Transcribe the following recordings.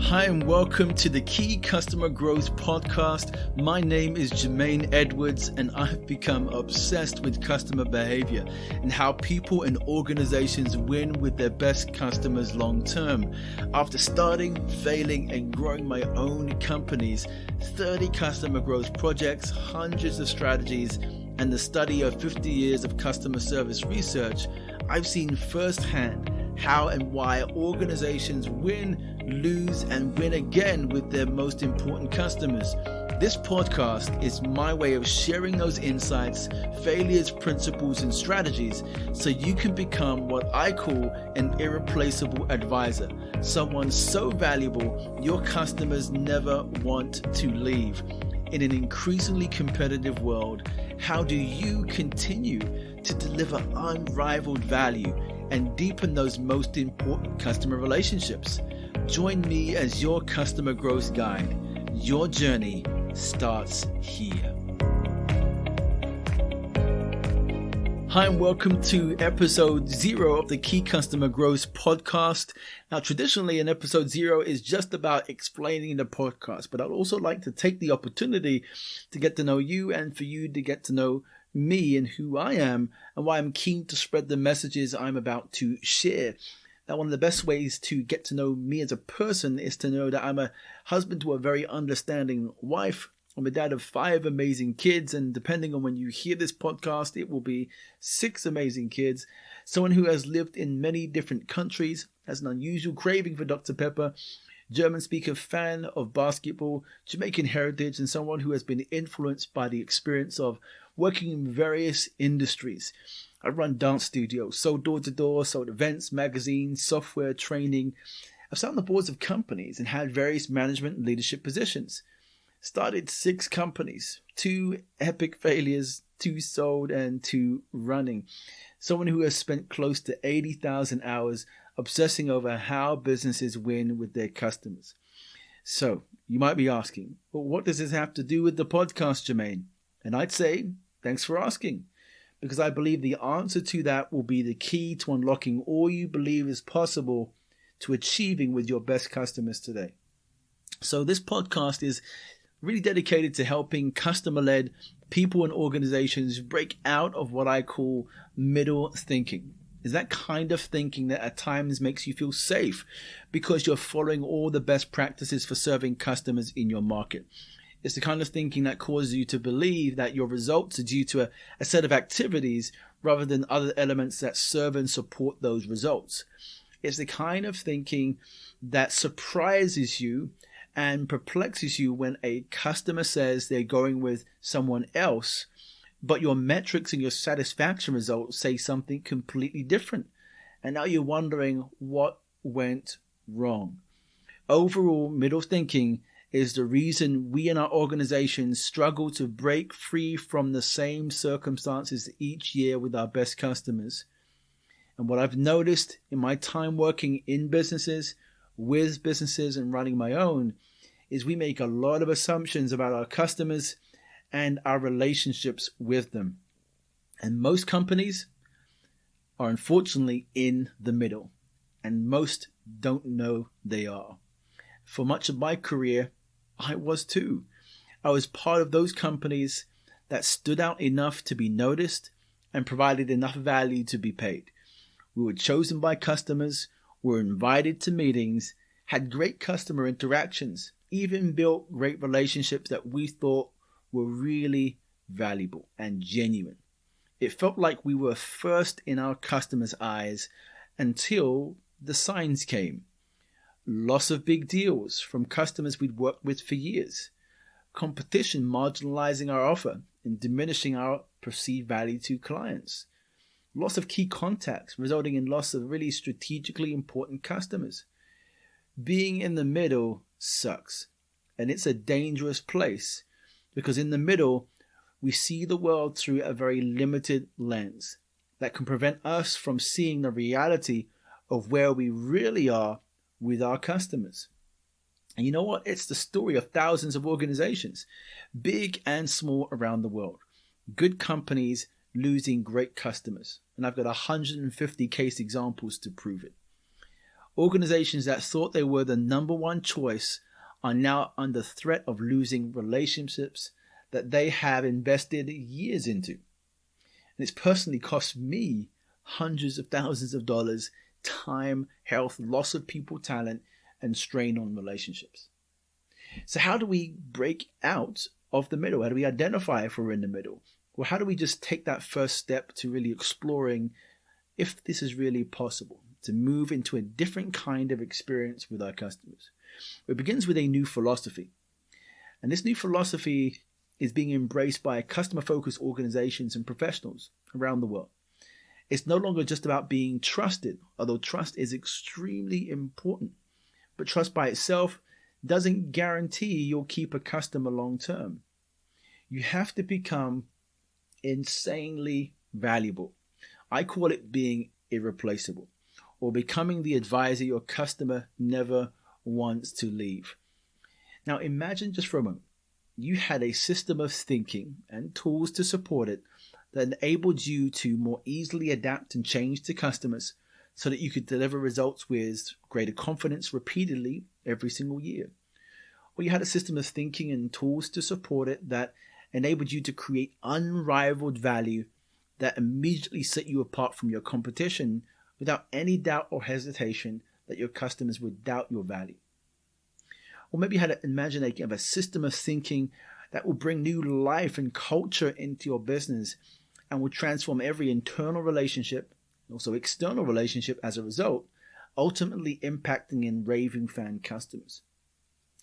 Hi and welcome to the Key Customer Growth Podcast. My name is Jermaine Edwards and I've become obsessed with customer behavior and how people and organizations win with their best customers long term. After starting, failing and growing my own companies, 30 customer growth projects, hundreds of strategies, and the study of 50 years of customer service research, I've seen firsthand how and why organizations win, lose, and win again with their most important customers. This podcast is my way of sharing those insights, failures, principles, and strategies so you can become what I call an irreplaceable advisor, someone so valuable your customers never want to leave. In an increasingly competitive world, how do you continue to deliver unrivaled value and deepen those most important customer relationships? Join me as your customer growth guide. Your journey starts here. Hi and welcome to episode 0 of the Key Customer Growth Podcast. Now, traditionally, an episode 0 is just about explaining the podcast, but I'd also like to take the opportunity to get to know you and for you to get to know me and who I am and why I'm keen to spread the messages I'm about to share. Now, one of the best ways to get to know me as a person is to know that I'm a husband to a very understanding wife. I'm a dad of 5 amazing kids, and depending on when you hear this podcast, it will be 6 amazing kids. Someone who has lived in many different countries, has an unusual craving for Dr. Pepper, German speaker, fan of basketball, Jamaican heritage, and someone who has been influenced by the experience of working in various industries. I run dance studios, sold door-to-door, sold events, magazines, software, training. I've sat on the boards of companies and had various management and leadership positions. Started 6 companies, 2 epic failures, 2 sold, and 2 running. Someone who has spent close to 80,000 hours obsessing over how businesses win with their customers. So, you might be asking, well, what does this have to do with the podcast, Jermaine? And I'd say, thanks for asking, because I believe the answer to that will be the key to unlocking all you believe is possible to achieving with your best customers today. So this podcast is really dedicated to helping customer-led people and organizations break out of what I call middle thinking. Is that kind of thinking that at times makes you feel safe because you're following all the best practices for serving customers in your market. It's the kind of thinking that causes you to believe that your results are due to a set of activities rather than other elements that serve and support those results. It's the kind of thinking that surprises you and perplexes you when a customer says they're going with someone else, but your metrics and your satisfaction results say something completely different. And now you're wondering what went wrong. Overall, middle thinking is the reason we in our organizations struggle to break free from the same circumstances each year with our best customers. And what I've noticed in my time working in businesses, with businesses and running my own, is we make a lot of assumptions about our customers and our relationships with them. And most companies are unfortunately in the middle, and most don't know they are. For much of my career, I was too. I was part of those companies that stood out enough to be noticed and provided enough value to be paid. We were chosen by customers, were invited to meetings, had great customer interactions, even built great relationships that we thought were really valuable and genuine. It felt like we were first in our customers' eyes until the signs came. Loss of big deals from customers we'd worked with for years. Competition marginalizing our offer and diminishing our perceived value to clients. Loss of key contacts resulting in loss of really strategically important customers. Being in the middle sucks, and it's a dangerous place because in the middle we see the world through a very limited lens that can prevent us from seeing the reality of where we really are with our customers. And you know what? It's the story of thousands of organizations, big and small around the world. Good companies losing great customers. And I've got 150 case examples to prove it. Organizations that thought they were the number one choice are now under threat of losing relationships that they have invested years into. And it's personally cost me hundreds of thousands of dollars, time, health, loss of people, talent, and strain on relationships. So how do we break out of the middle? How do we identify if we're in the middle? Well, how do we just take that first step to really exploring if this is really possible, to move into a different kind of experience with our customers? It begins with a new philosophy. And this new philosophy is being embraced by customer-focused organizations and professionals around the world. It's no longer just about being trusted, although trust is extremely important. But trust by itself doesn't guarantee you'll keep a customer long term. You have to become insanely valuable. I call it being irreplaceable, or becoming the advisor your customer never wants to leave. Now imagine just for a moment, you had a system of thinking and tools to support it that enabled you to more easily adapt and change to customers so that you could deliver results with greater confidence repeatedly every single year. Or you had a system of thinking and tools to support it that enabled you to create unrivaled value that immediately set you apart from your competition without any doubt or hesitation that your customers would doubt your value. Or maybe you had a system of thinking that will bring new life and culture into your business and will transform every internal relationship, also external relationship as a result, ultimately impacting and raving fan customers.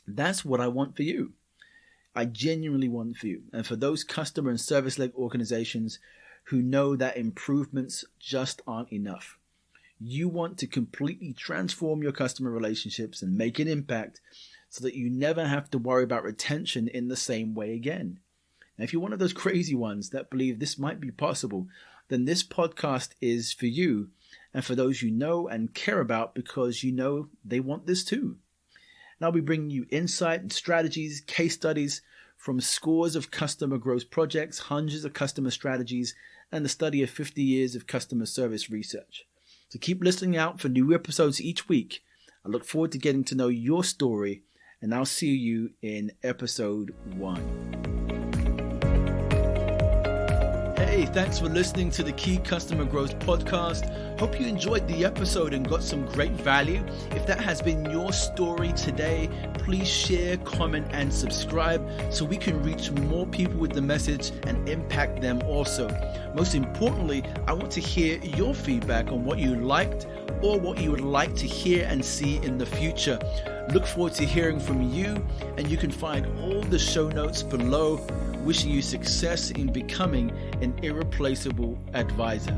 That's what I want for you. I genuinely want for you. And for those customer and service-led organizations who know that improvements just aren't enough. You want to completely transform your customer relationships and make an impact so that you never have to worry about retention in the same way again. Now, if you're one of those crazy ones that believe this might be possible, then this podcast is for you and for those you know and care about because you know they want this too. And I'll be bringing you insight and strategies, case studies from scores of customer growth projects, hundreds of customer strategies, and the study of 50 years of customer service research. So keep listening out for new episodes each week. I look forward to getting to know your story, and I'll see you in episode 1. Hey, thanks for listening to the Key Customer Growth Podcast. Hope you enjoyed the episode and got some great value. If that has been your story today, please share, comment, and subscribe so we can reach more people with the message and impact them also. Most importantly, I want to hear your feedback on what you liked or what you would like to hear and see in the future. Look forward to hearing from you, and you can find all the show notes below. Wishing you success in becoming an irreplaceable advisor.